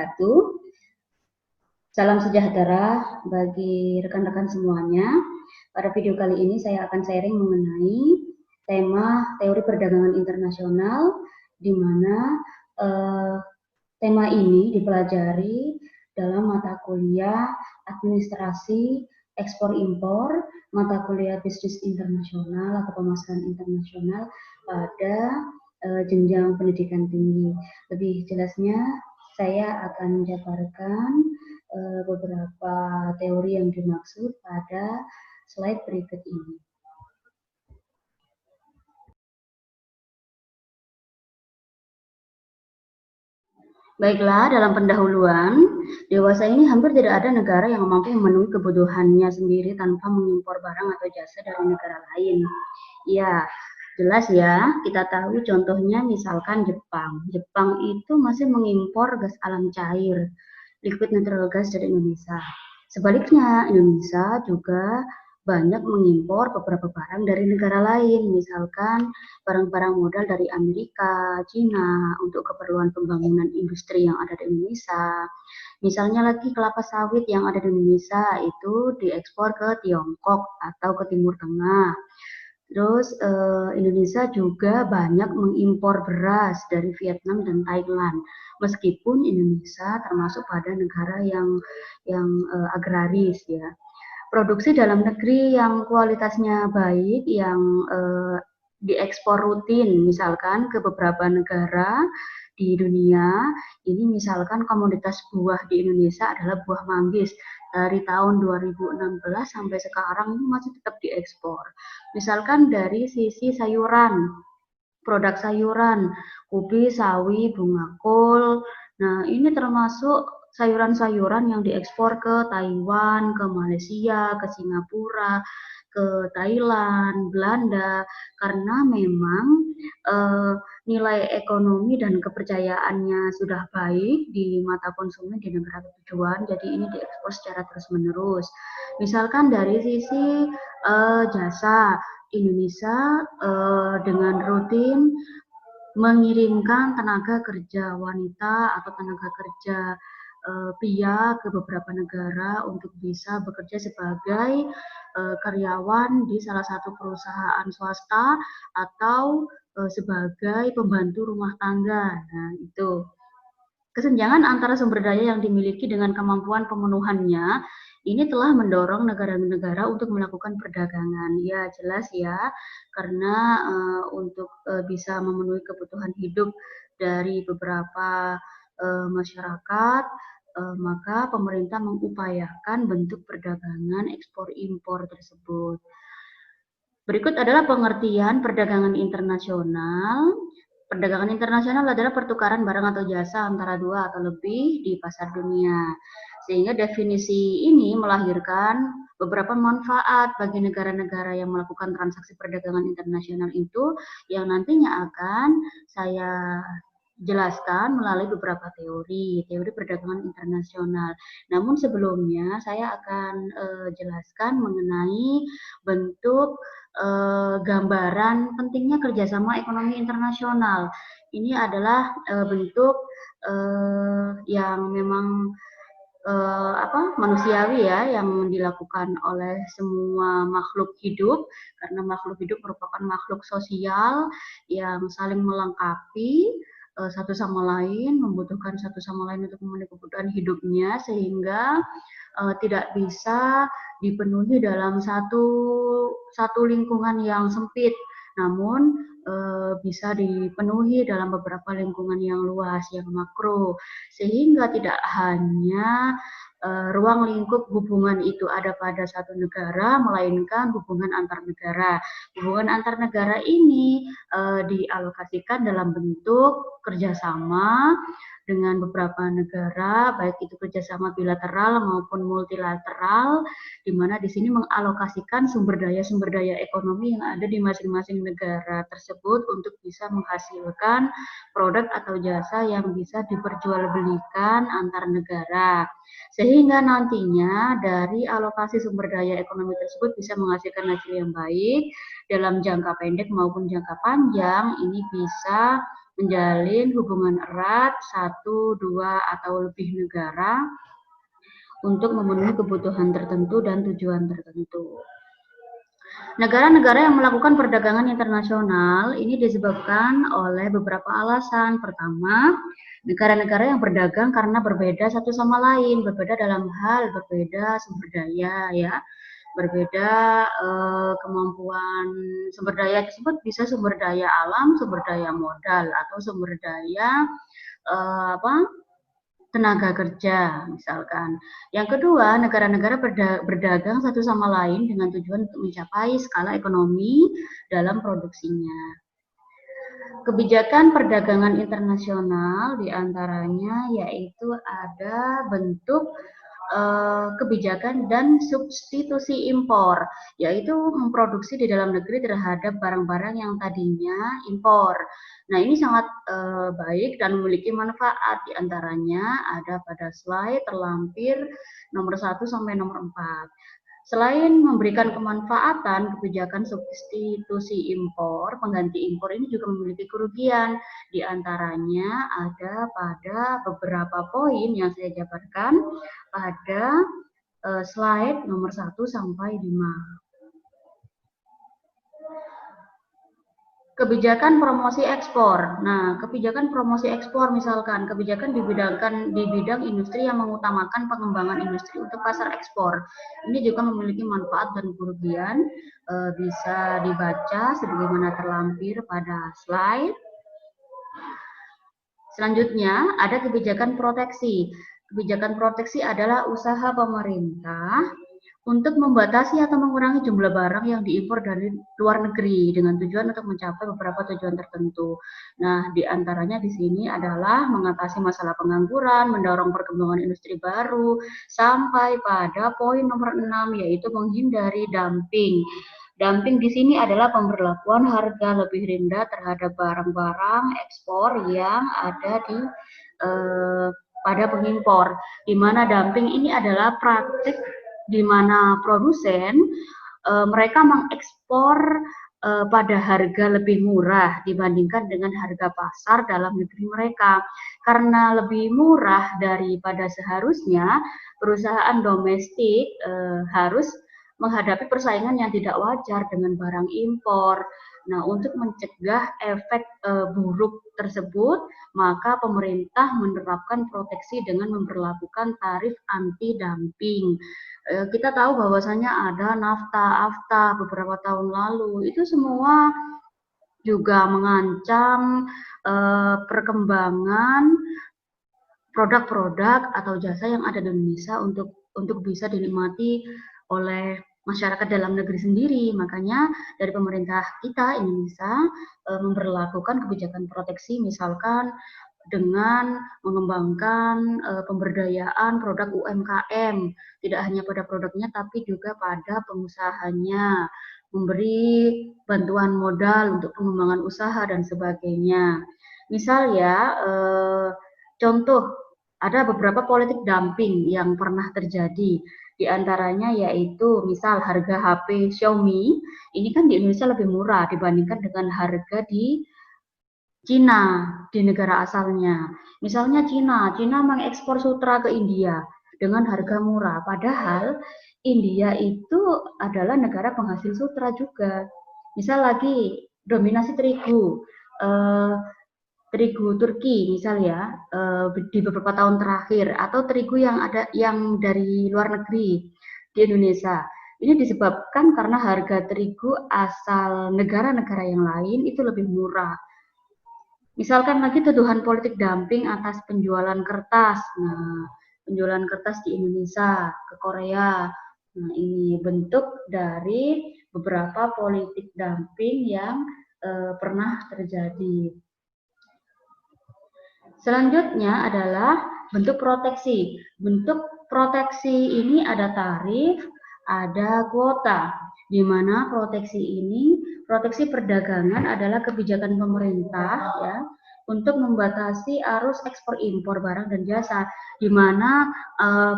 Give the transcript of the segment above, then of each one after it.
wabarakatuh. Salam sejahtera bagi rekan-rekan semuanya. Pada video kali ini saya akan sharing mengenai tema teori perdagangan internasional, di mana tema ini dipelajari dalam mata kuliah administrasi ekspor impor, mata kuliah bisnis internasional atau pemasaran internasional pada jenjang pendidikan tinggi. Lebih jelasnya saya akan menjabarkan beberapa teori yang dimaksud pada slide berikut ini. Baiklah, dalam pendahuluan, dewasa ini hampir tidak ada negara yang mampu memenuhi kebutuhannya sendiri tanpa mengimpor barang atau jasa dari negara lain. Ya, jelas ya, kita tahu contohnya misalkan Jepang. Jepang itu masih mengimpor gas alam cair, liquid natural gas dari Indonesia. Sebaliknya, Indonesia juga banyak mengimpor beberapa barang dari negara lain, misalkan barang-barang modal dari Amerika, Cina, untuk keperluan pembangunan industri yang ada di Indonesia. Misalnya lagi kelapa sawit yang ada di Indonesia itu diekspor ke Tiongkok atau ke Timur Tengah. Terus Indonesia juga banyak mengimpor beras dari Vietnam dan Thailand. Meskipun Indonesia termasuk pada negara yang agraris ya. Produksi dalam negeri yang kualitasnya baik, yang diekspor rutin, misalkan ke beberapa negara di dunia, ini misalkan komoditas buah di Indonesia adalah buah manggis. Dari tahun 2016 sampai sekarang ini masih tetap diekspor. Misalkan dari sisi sayuran, produk sayuran, ubi, sawi, bunga kol. Nah, ini termasuk sayuran-sayuran yang diekspor ke Taiwan, ke Malaysia, ke Singapura, ke Thailand, Belanda, karena memang nilai ekonomi dan kepercayaannya sudah baik di mata konsumen di negara tujuan, jadi ini diekspor secara terus-menerus. Misalkan dari sisi jasa, Indonesia dengan rutin mengirimkan tenaga kerja wanita atau tenaga kerja pria ke beberapa negara untuk bisa bekerja sebagai karyawan di salah satu perusahaan swasta atau sebagai pembantu rumah tangga. Nah, itu. Kesenjangan antara sumber daya yang dimiliki dengan kemampuan pemenuhannya ini telah mendorong negara-negara untuk melakukan perdagangan. Ya, jelas ya, karena untuk bisa memenuhi kebutuhan hidup dari beberapa masyarakat, maka pemerintah mengupayakan bentuk perdagangan ekspor impor tersebut. Berikut adalah pengertian perdagangan internasional. Perdagangan internasional adalah pertukaran barang atau jasa antara dua atau lebih di pasar dunia. Sehingga definisi ini melahirkan beberapa manfaat bagi negara-negara yang melakukan transaksi perdagangan internasional itu yang nantinya akan saya jelaskan melalui beberapa teori perdagangan internasional. Namun sebelumnya saya akan jelaskan mengenai bentuk gambaran pentingnya kerjasama ekonomi internasional. Ini adalah bentuk yang memang manusiawi ya, yang dilakukan oleh semua makhluk hidup, karena makhluk hidup merupakan makhluk sosial yang saling melengkapi satu sama lain, membutuhkan satu sama lain untuk memenuhi kebutuhan hidupnya, sehingga tidak bisa dipenuhi dalam satu lingkungan yang sempit, namun bisa dipenuhi dalam beberapa lingkungan yang luas, yang makro, sehingga tidak hanya ruang lingkup hubungan itu ada pada satu negara, melainkan hubungan antar negara. Hubungan antar negara ini dialokasikan dalam bentuk kerjasama dengan beberapa negara, baik itu kerjasama bilateral maupun multilateral, di mana di sini mengalokasikan sumber daya ekonomi yang ada di masing-masing negara tersebut untuk bisa menghasilkan produk atau jasa yang bisa diperjualbelikan antar negara. Sehingga nantinya dari alokasi sumber daya ekonomi tersebut bisa menghasilkan hasil yang baik dalam jangka pendek maupun jangka panjang. Ini bisa menjalin hubungan erat satu, dua, atau lebih negara untuk memenuhi kebutuhan tertentu dan tujuan tertentu. Negara-negara yang melakukan perdagangan internasional ini disebabkan oleh beberapa alasan. Pertama, negara-negara yang berdagang karena berbeda satu sama lain, berbeda dalam hal berbeda sumber daya ya, berbeda kemampuan sumber daya tersebut bisa sumber daya alam, sumber daya modal atau sumber daya tenaga kerja misalkan. Yang kedua, negara-negara berdagang satu sama lain dengan tujuan untuk mencapai skala ekonomi dalam produksinya. Kebijakan perdagangan internasional diantaranya yaitu ada bentuk kebijakan dan substitusi impor, yaitu memproduksi di dalam negeri terhadap barang-barang yang tadinya impor. Nah, ini sangat baik dan memiliki manfaat, diantaranya ada pada slide terlampir nomor 1 sampai nomor 4. Selain memberikan kemanfaatan, kebijakan substitusi impor, pengganti impor ini juga memiliki kerugian. Di antaranya ada pada beberapa poin yang saya jabarkan pada slide nomor 1 sampai 5. Kebijakan promosi ekspor. Nah, kebijakan promosi ekspor misalkan kebijakan di bidang industri yang mengutamakan pengembangan industri untuk pasar ekspor. Ini juga memiliki manfaat dan kerugian. Bisa dibaca sebagaimana terlampir pada slide. Selanjutnya ada kebijakan proteksi. Kebijakan proteksi adalah usaha pemerintah untuk membatasi atau mengurangi jumlah barang yang diimpor dari luar negeri dengan tujuan untuk mencapai beberapa tujuan tertentu. Nah, di antaranya di sini adalah mengatasi masalah pengangguran, mendorong perkembangan industri baru, sampai pada poin nomor 6 yaitu menghindari dumping. Dumping di sini adalah pemberlakuan harga lebih rendah terhadap barang-barang ekspor yang ada di pada pengimpor, di mana dumping ini adalah praktik di mana produsen mereka mengekspor pada harga lebih murah dibandingkan dengan harga pasar dalam negeri mereka. Karena lebih murah daripada seharusnya, perusahaan domestik harus menghadapi persaingan yang tidak wajar dengan barang impor. Nah, untuk mencegah efek buruk tersebut, maka pemerintah menerapkan proteksi dengan memperlakukan tarif anti-dumping. Kita tahu bahwasanya ada NAFTA, AFTA beberapa tahun lalu. Itu semua juga mengancam perkembangan produk-produk atau jasa yang ada di Indonesia untuk bisa dinikmati oleh masyarakat dalam negeri sendiri. Makanya dari pemerintah kita Indonesia memberlakukan kebijakan proteksi misalkan dengan mengembangkan pemberdayaan produk UMKM, tidak hanya pada produknya tapi juga pada pengusahanya, memberi bantuan modal untuk pengembangan usaha dan sebagainya. Misal ya, contoh ada beberapa politik dumping yang pernah terjadi. Di antaranya yaitu misal harga HP Xiaomi ini kan di Indonesia lebih murah dibandingkan dengan harga di Cina, di negara asalnya. Misalnya Cina mengekspor sutra ke India dengan harga murah, padahal India itu adalah negara penghasil sutra juga. Misal lagi dominasi terigu, terigu Turki misal ya, di beberapa tahun terakhir, atau terigu yang dari luar negeri di Indonesia. Ini disebabkan karena harga terigu asal negara-negara yang lain itu lebih murah. Misalkan lagi tuduhan politik dumping atas penjualan kertas. Nah, penjualan kertas di Indonesia ke Korea. Nah, ini bentuk dari beberapa politik dumping yang pernah terjadi. Selanjutnya adalah bentuk proteksi. Bentuk proteksi ini ada tarif, ada kuota, di mana proteksi perdagangan adalah kebijakan pemerintah ya untuk membatasi arus ekspor impor barang dan jasa, di mana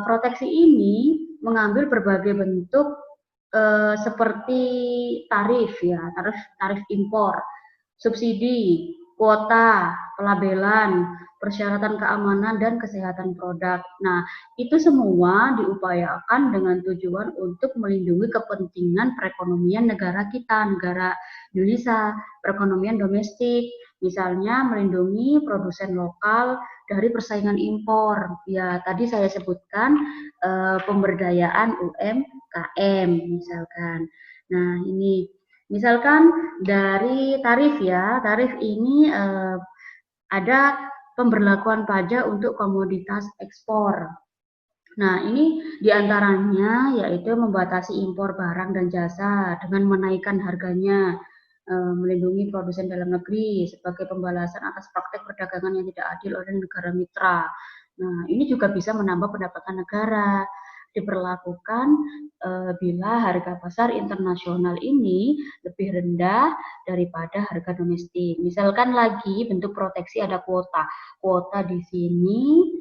proteksi ini mengambil berbagai bentuk seperti tarif ya, tarif impor, subsidi, kuota, pelabelan, persyaratan keamanan dan kesehatan produk. Nah, itu semua diupayakan dengan tujuan untuk melindungi kepentingan perekonomian negara kita, negara Indonesia, perekonomian domestik, misalnya melindungi produsen lokal dari persaingan impor. Ya, tadi saya sebutkan pemberdayaan UMKM misalkan. Nah, ini misalkan dari tarif ya, tarif ini ada pemberlakuan pajak untuk komoditas ekspor. Nah, ini diantaranya yaitu membatasi impor barang dan jasa dengan menaikkan harganya, melindungi produsen dalam negeri sebagai pembalasan atas praktek perdagangan yang tidak adil oleh negara mitra. Nah, ini juga bisa menambah pendapatan negara. Diberlakukan bila harga pasar internasional ini lebih rendah daripada harga domestik. Misalkan lagi bentuk proteksi ada kuota. Kuota di sini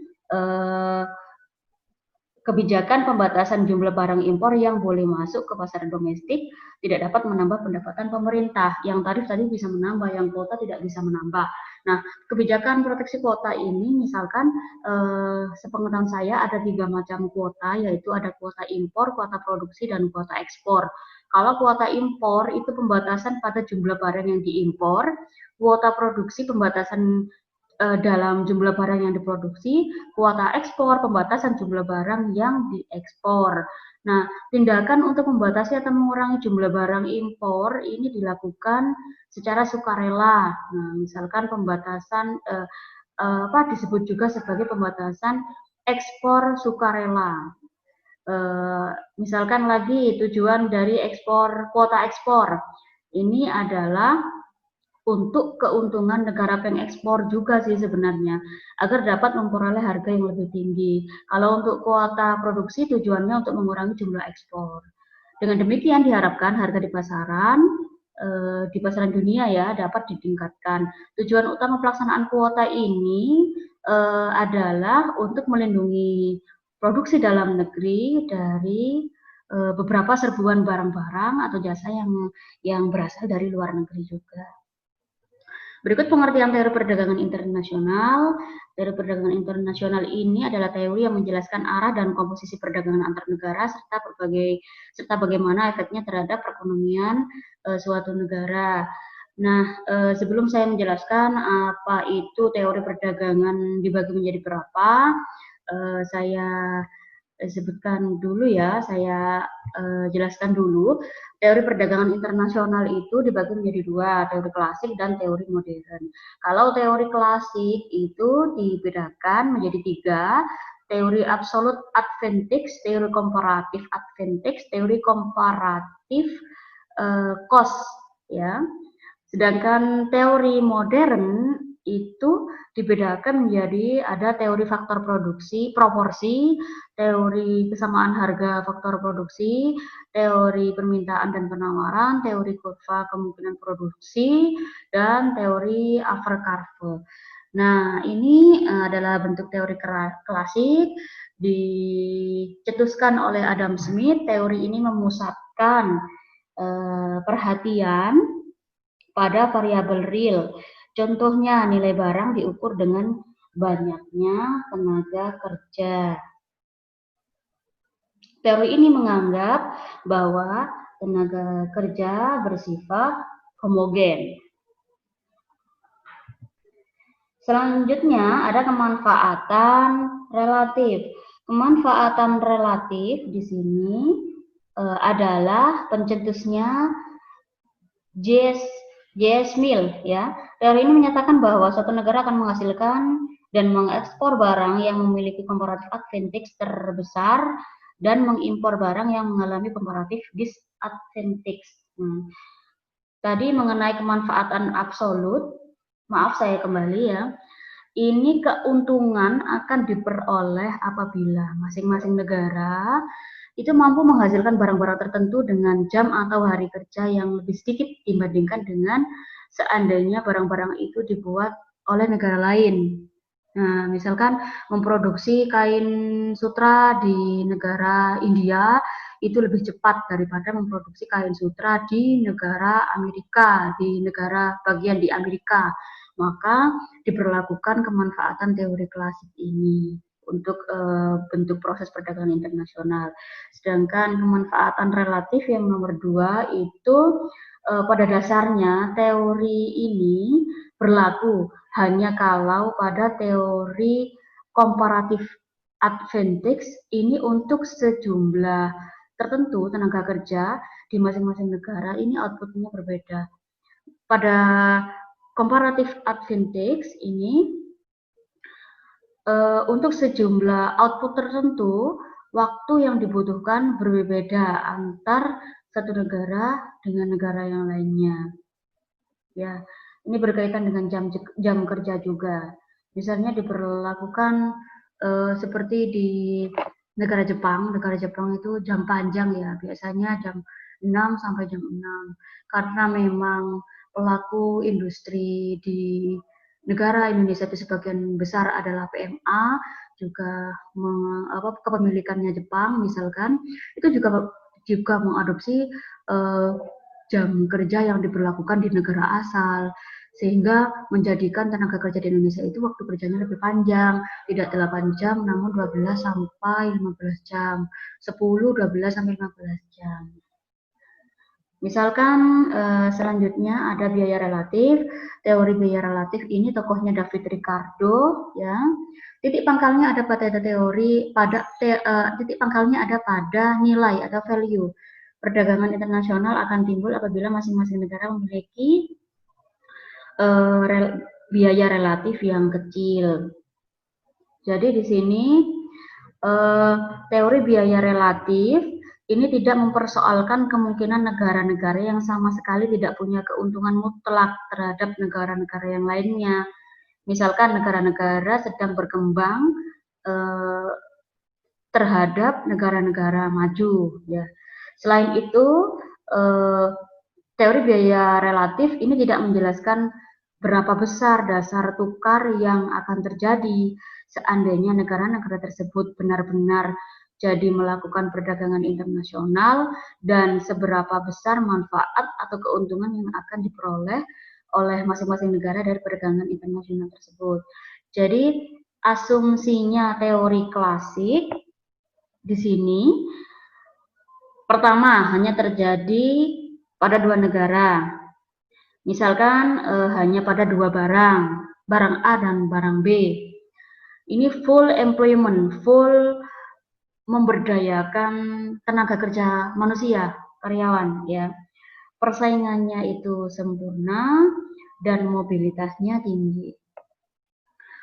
kebijakan pembatasan jumlah barang impor yang boleh masuk ke pasar domestik tidak dapat menambah pendapatan pemerintah. Yang tarif tadi bisa menambah, yang kuota tidak bisa menambah. Nah, kebijakan proteksi kuota ini misalkan sepengetahuan saya ada 3 macam kuota, yaitu ada kuota impor, kuota produksi, dan kuota ekspor. Kalau kuota impor itu pembatasan pada jumlah barang yang diimpor, kuota produksi pembatasan dalam jumlah barang yang diproduksi, kuota ekspor, pembatasan jumlah barang yang diekspor. Nah, tindakan untuk membatasi atau mengurangi jumlah barang impor ini dilakukan secara sukarela. Nah, misalkan pembatasan disebut juga sebagai pembatasan ekspor sukarela. Misalkan lagi tujuan dari ekspor, kuota ekspor ini adalah untuk keuntungan negara pengekspor juga sih sebenarnya, agar dapat memperoleh harga yang lebih tinggi. Kalau untuk kuota produksi tujuannya untuk mengurangi jumlah ekspor. Dengan demikian diharapkan harga di pasaran dunia ya dapat ditingkatkan. Tujuan utama pelaksanaan kuota ini adalah untuk melindungi produksi dalam negeri dari beberapa serbuan barang-barang atau jasa yang berasal dari luar negeri juga. Berikut pengertian teori perdagangan internasional. Teori perdagangan internasional ini adalah teori yang menjelaskan arah dan komposisi perdagangan antar negara serta bagaimana efeknya terhadap perekonomian suatu negara. Nah, sebelum saya menjelaskan apa itu teori perdagangan dibagi menjadi berapa, saya sebutkan dulu ya, saya jelaskan dulu. Teori perdagangan internasional itu dibagi menjadi 2, teori klasik dan teori modern. Kalau teori klasik itu dibedakan menjadi 3, teori absolute advantage, teori komparatif advantage, teori komparatif cost ya. Sedangkan teori modern itu dibedakan menjadi ada teori faktor produksi, proporsi, teori kesamaan harga faktor produksi, teori permintaan dan penawaran, teori kurva kemungkinan produksi, dan teori Avercarve. Nah, ini adalah bentuk teori klasik dicetuskan oleh Adam Smith. Teori ini memusatkan perhatian pada variabel real. Contohnya, nilai barang diukur dengan banyaknya tenaga kerja. Teori ini menganggap bahwa tenaga kerja bersifat homogen. Selanjutnya ada kemanfaatan relatif. Kemanfaatan relatif di sini adalah pencetusnya J.S. Mill ya. Teori ini menyatakan bahwa suatu negara akan menghasilkan dan mengekspor barang yang memiliki comparative advantage terbesar dan mengimpor barang yang mengalami comparative disadvantage. Tadi mengenai kemanfaatan absolut, maaf saya kembali ya. Ini keuntungan akan diperoleh apabila masing-masing negara itu mampu menghasilkan barang-barang tertentu dengan jam atau hari kerja yang lebih sedikit dibandingkan dengan seandainya barang-barang itu dibuat oleh negara lain. Nah, misalkan memproduksi kain sutra di negara India itu lebih cepat daripada memproduksi kain sutra di negara Amerika, di negara bagian di Amerika. maka diberlakukan kemanfaatan teori klasik ini untuk bentuk proses perdagangan internasional. Sedangkan kemanfaatan relatif yang nomor 2 itu pada dasarnya teori ini berlaku hanya kalau pada teori komparatif advantage ini untuk sejumlah tertentu tenaga kerja di masing-masing negara ini outputnya berbeda. Pada comparative advantage ini untuk sejumlah output tertentu waktu yang dibutuhkan berbeda antar satu negara dengan negara yang lainnya. Ya, ini berkaitan dengan jam kerja juga. Misalnya diberlakukan seperti di negara Jepang itu jam panjang ya, biasanya jam 6 sampai jam 6. Karena memang pelaku industri di negara Indonesia itu sebagian besar adalah PMA, juga kepemilikannya Jepang misalkan, itu juga mengadopsi jam kerja yang diberlakukan di negara asal, sehingga menjadikan tenaga kerja di Indonesia itu waktu kerjanya lebih panjang, tidak 8 jam namun 12 sampai 15 jam, 10, 12 sampai 15 jam. Misalkan selanjutnya ada biaya relatif. Teori biaya relatif ini tokohnya David Ricardo, ya. Titik pangkalnya ada pada nilai atau value. Perdagangan internasional akan timbul apabila masing-masing negara memiliki biaya relatif yang kecil. Jadi di sini teori biaya relatif ini tidak mempersoalkan kemungkinan negara-negara yang sama sekali tidak punya keuntungan mutlak terhadap negara-negara yang lainnya. Misalkan negara-negara sedang berkembang terhadap negara-negara maju. Ya. Selain itu, teori biaya relatif ini tidak menjelaskan berapa besar dasar tukar yang akan terjadi seandainya negara-negara tersebut benar-benar jadi melakukan perdagangan internasional dan seberapa besar manfaat atau keuntungan yang akan diperoleh oleh masing-masing negara dari perdagangan internasional tersebut. Jadi asumsinya teori klasik di sini pertama hanya terjadi pada dua negara. Misalkan hanya pada dua barang A dan barang B. Ini full employment, full memberdayakan tenaga kerja manusia, karyawan ya. Persaingannya itu sempurna dan mobilitasnya tinggi.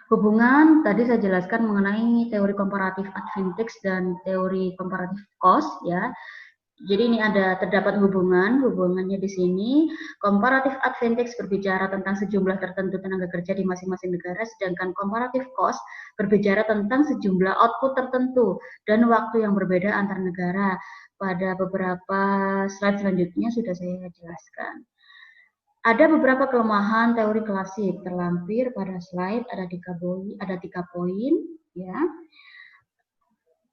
Hubungan tadi saya jelaskan mengenai teori komparatif advantage dan teori komparatif cost ya. Jadi ini terdapat hubungannya di sini. Comparative advantage berbicara tentang sejumlah tertentu tenaga kerja di masing-masing negara, sedangkan comparative cost berbicara tentang sejumlah output tertentu dan waktu yang berbeda antar negara. Pada beberapa slide selanjutnya sudah saya jelaskan. Ada beberapa kelemahan teori klasik terlampir pada slide, ada 3 poin ya.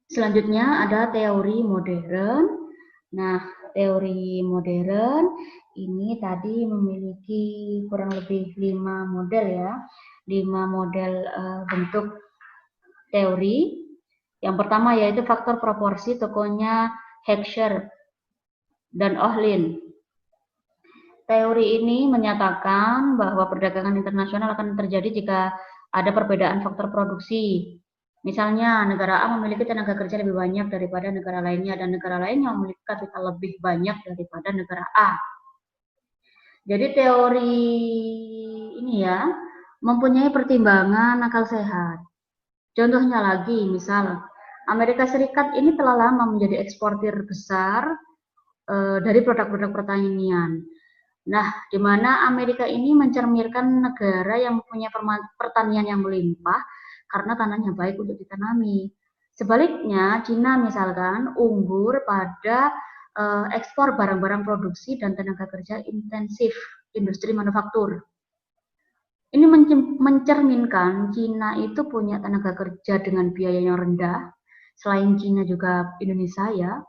Selanjutnya ada teori modern. Nah, teori modern ini tadi memiliki kurang lebih 5 model ya, 5 model bentuk teori. Yang pertama yaitu faktor proporsi, tokohnya Heckscher dan Ohlin. Teori ini menyatakan bahwa perdagangan internasional akan terjadi jika ada perbedaan faktor produksi. Misalnya, negara A memiliki tenaga kerja lebih banyak daripada negara lainnya, dan negara lainnya memiliki kapital lebih banyak daripada negara A. Jadi teori ini ya, mempunyai pertimbangan akal sehat. Contohnya lagi, misal, Amerika Serikat ini telah lama menjadi eksportir besar dari produk-produk pertanian. Nah, di mana Amerika ini mencerminkan negara yang mempunyai pertanian yang melimpah, karena tanahnya baik untuk ditanami. Sebaliknya, Cina misalkan unggul pada ekspor barang-barang produksi dan tenaga kerja intensif industri manufaktur. Ini mencerminkan Cina itu punya tenaga kerja dengan biaya yang rendah. Selain Cina juga Indonesia ya.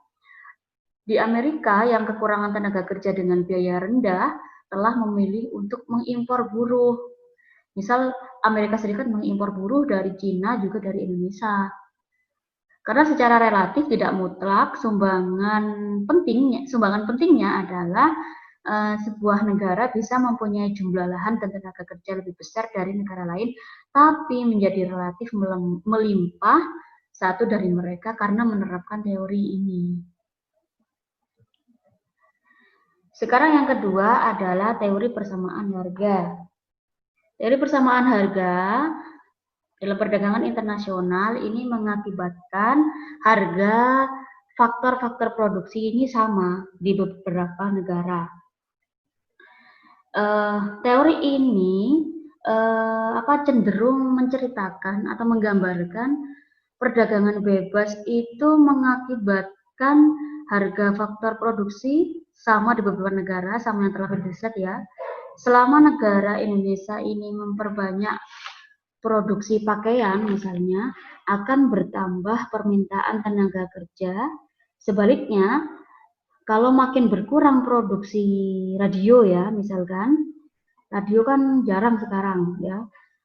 Di Amerika yang kekurangan tenaga kerja dengan biaya rendah telah memilih untuk mengimpor buruh. Misal Amerika Serikat mengimpor buruh dari Cina juga dari Indonesia. Karena secara relatif tidak mutlak sumbangan pentingnya adalah sebuah negara bisa mempunyai jumlah lahan dan tenaga kerja lebih besar dari negara lain, tapi menjadi relatif melimpah satu dari mereka karena menerapkan teori ini. Sekarang yang kedua adalah teori persamaan harga. Teori persamaan harga dalam perdagangan internasional ini mengakibatkan harga faktor-faktor produksi ini sama di beberapa negara. Teori ini cenderung menceritakan atau menggambarkan perdagangan bebas itu mengakibatkan harga faktor produksi sama di beberapa negara, sama yang telah riset ya. Selama negara Indonesia ini memperbanyak produksi pakaian misalnya, akan bertambah permintaan tenaga kerja. Sebaliknya, kalau makin berkurang produksi radio ya, misalkan, radio kan jarang sekarang ya,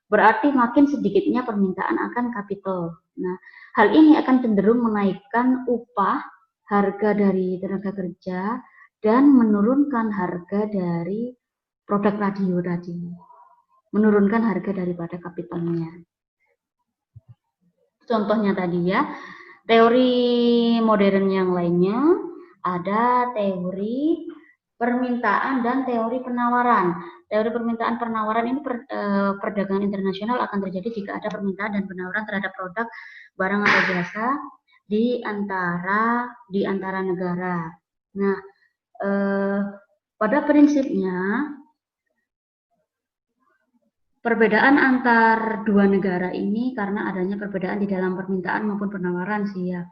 berarti makin sedikitnya permintaan akan kapital. Nah, hal ini akan cenderung menaikkan upah, harga dari tenaga kerja, dan menurunkan harga dari produk radio tadi. Menurunkan harga daripada kapitalnya. Contohnya tadi ya, teori modern yang lainnya ada teori permintaan dan teori penawaran. Teori permintaan penawaran ini perdagangan internasional akan terjadi jika ada permintaan dan penawaran terhadap produk, barang atau jasa di antara negara. Nah, pada prinsipnya perbedaan antar dua negara ini karena adanya perbedaan di dalam permintaan maupun penawaran sih ya.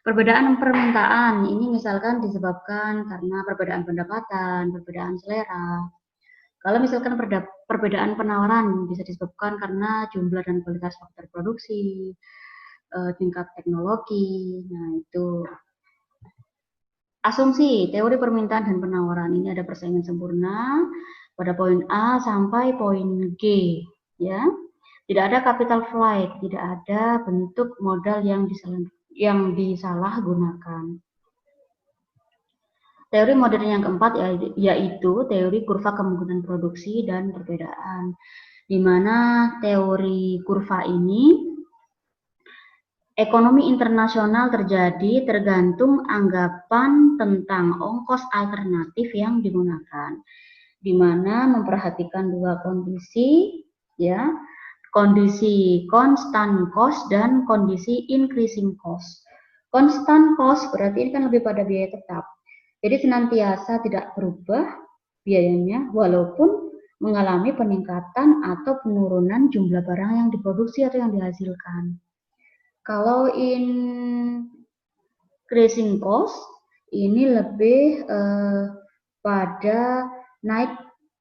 Perbedaan permintaan ini misalkan disebabkan karena perbedaan pendapatan, perbedaan selera. Kalau misalkan perbedaan penawaran bisa disebabkan karena jumlah dan kualitas faktor produksi, tingkat teknologi. Nah, itu asumsi teori permintaan dan penawaran ini ada persaingan sempurna pada poin A sampai poin G, ya. Tidak ada capital flight, tidak ada bentuk modal yang disalahgunakan. Teori modern yang keempat yaitu teori kurva kemungkinan produksi dan perbedaan, di mana teori kurva ini ekonomi internasional terjadi tergantung anggapan tentang ongkos alternatif yang digunakan, di mana memperhatikan dua kondisi, ya, kondisi constant cost dan kondisi increasing cost. Constant cost berarti ini kan lebih pada biaya tetap, jadi senantiasa tidak berubah biayanya walaupun mengalami peningkatan atau penurunan jumlah barang yang diproduksi atau yang dihasilkan. Kalau increasing cost ini lebih pada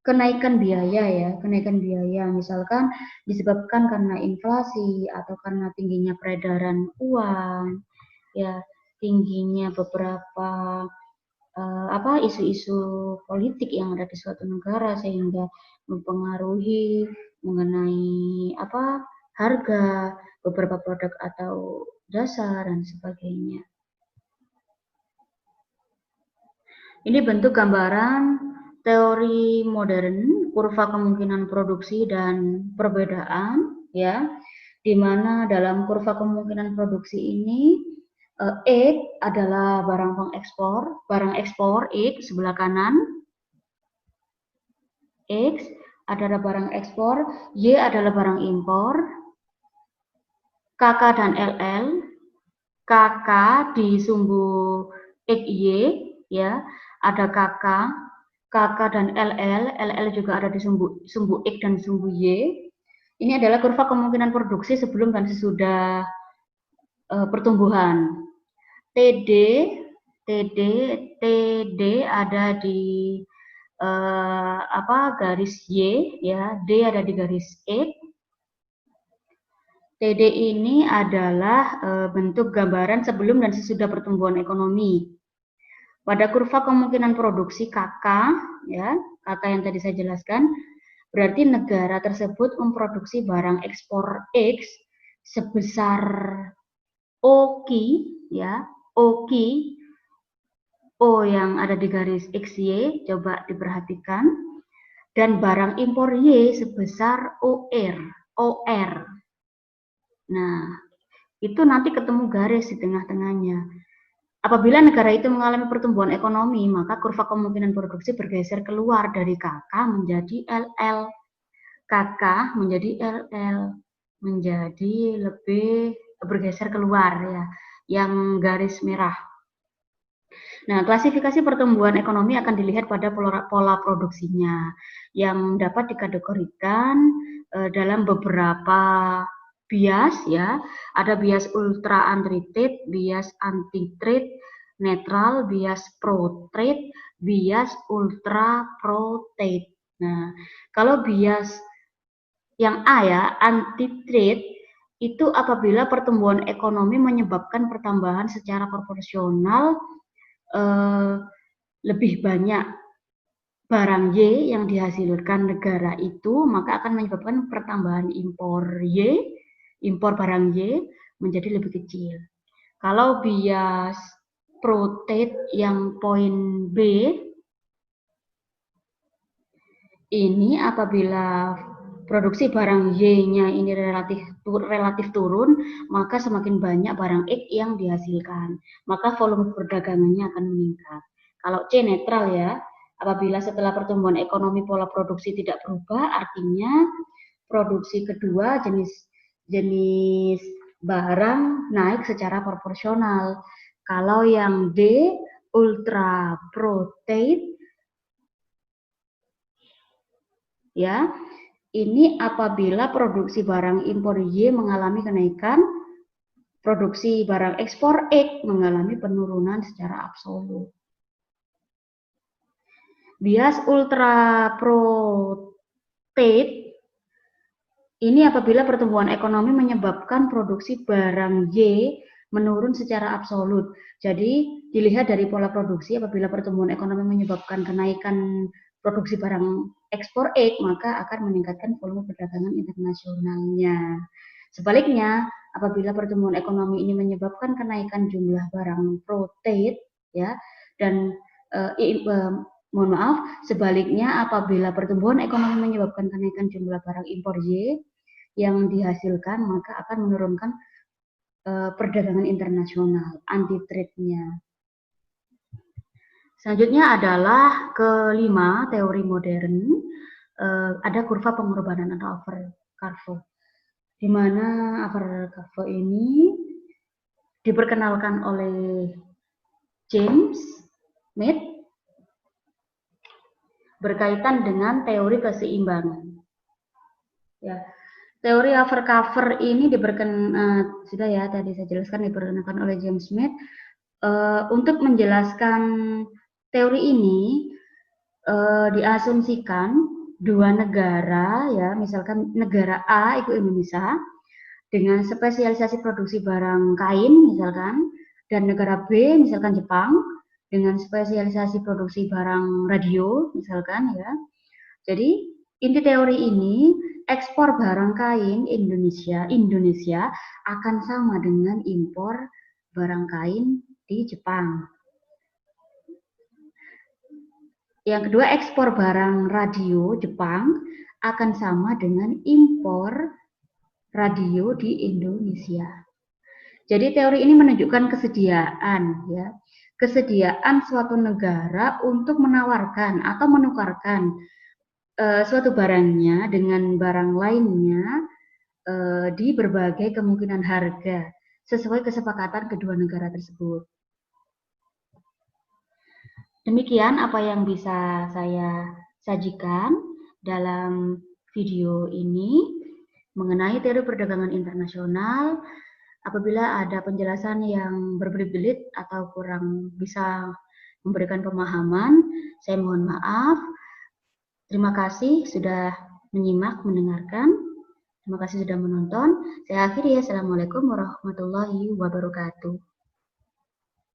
kenaikan biaya ya, kenaikan biaya misalkan disebabkan karena inflasi atau karena tingginya peredaran uang, ya, tingginya beberapa isu-isu politik yang ada di suatu negara sehingga mempengaruhi mengenai harga beberapa produk atau jasa dan sebagainya. Ini bentuk gambaran teori modern, kurva kemungkinan produksi dan perbedaan, ya, di mana dalam kurva kemungkinan produksi ini X adalah barang ekspor X sebelah kanan, X adalah barang ekspor, Y adalah barang impor, KK dan LL, KK di sumbu XY, ya, ada KK dan LL juga ada di sumbu X dan sumbu Y. Ini adalah kurva kemungkinan produksi sebelum dan sesudah pertumbuhan. TD ada di garis Y, ya, D ada di garis X. TD ini adalah bentuk gambaran sebelum dan sesudah pertumbuhan ekonomi. Pada kurva kemungkinan produksi KK, ya, KK yang tadi saya jelaskan, Berarti negara tersebut memproduksi barang ekspor X sebesar OKI, ya, OKI, O yang ada di garis XY, coba diperhatikan, dan barang impor Y sebesar OR. Nah, itu nanti ketemu garis di tengah-tengahnya. Apabila negara itu mengalami pertumbuhan ekonomi, maka kurva kemungkinan produksi bergeser keluar dari KK menjadi LL. KK menjadi LL, menjadi lebih bergeser keluar ya, yang garis merah. Nah, klasifikasi pertumbuhan ekonomi akan dilihat pada pola produksinya yang dapat dikategorikan dalam beberapa bias ya. Ada bias ultra anti-trade, bias anti-trade, netral, bias pro-trade, bias ultra pro-trade. Nah, kalau bias yang A ya, anti-trade, itu apabila pertumbuhan ekonomi menyebabkan pertambahan secara proporsional lebih banyak barang Y yang dihasilkan negara itu, maka akan menyebabkan pertambahan impor Y, impor barang Y menjadi lebih kecil. Kalau bias pro-trade yang poin B, ini apabila produksi barang Y-nya ini relatif turun, maka semakin banyak barang X yang dihasilkan, maka volume perdagangannya akan meningkat. Kalau C netral ya, apabila setelah pertumbuhan ekonomi pola produksi tidak berubah, artinya produksi kedua jenis barang naik secara proporsional. Kalau yang D ultra pro-trade ya, ini apabila produksi barang impor Y mengalami kenaikan, produksi barang ekspor X mengalami penurunan secara absolut. Bias ultra pro-trade ini apabila pertumbuhan ekonomi menyebabkan produksi barang Y menurun secara absolut. Jadi dilihat dari pola produksi, apabila pertumbuhan ekonomi menyebabkan kenaikan produksi barang ekspor X, maka akan meningkatkan volume perdagangan internasionalnya. Sebaliknya, apabila pertumbuhan ekonomi ini menyebabkan kenaikan jumlah barang pro-trade, ya, dan mohon maaf, sebaliknya apabila pertumbuhan ekonomi menyebabkan kenaikan jumlah barang impor Y yang dihasilkan, maka akan menurunkan perdagangan internasional, anti-trade-nya. Selanjutnya adalah kelima, teori modern. Ada kurva pengorbanan atau Avercarvo, di mana Avercarvo ini diperkenalkan oleh James Smith berkaitan dengan teori keseimbangan. Ya, teori Avercarvo ini sudah ya tadi saya jelaskan, diperkenalkan oleh James Smith. Untuk menjelaskan teori ini diasumsikan dua negara ya, misalkan negara A itu Indonesia dengan spesialisasi produksi barang kain misalkan, dan negara B misalkan Jepang dengan spesialisasi produksi barang radio misalkan ya. Jadi inti teori ini, ekspor barang kain Indonesia akan sama dengan impor barang kain di Jepang. Yang kedua, ekspor barang radio Jepang akan sama dengan impor radio di Indonesia. Jadi teori ini menunjukkan kesediaan suatu negara untuk menawarkan atau menukarkan suatu barangnya dengan barang lainnya di berbagai kemungkinan harga sesuai kesepakatan kedua negara tersebut. Demikian apa yang bisa saya sajikan dalam video ini mengenai teori perdagangan internasional. Apabila ada penjelasan yang berbelit-belit atau kurang bisa memberikan pemahaman, saya mohon maaf. Terima kasih sudah menyimak, mendengarkan. Terima kasih sudah menonton. Saya akhiri ya. Assalamualaikum warahmatullahi wabarakatuh.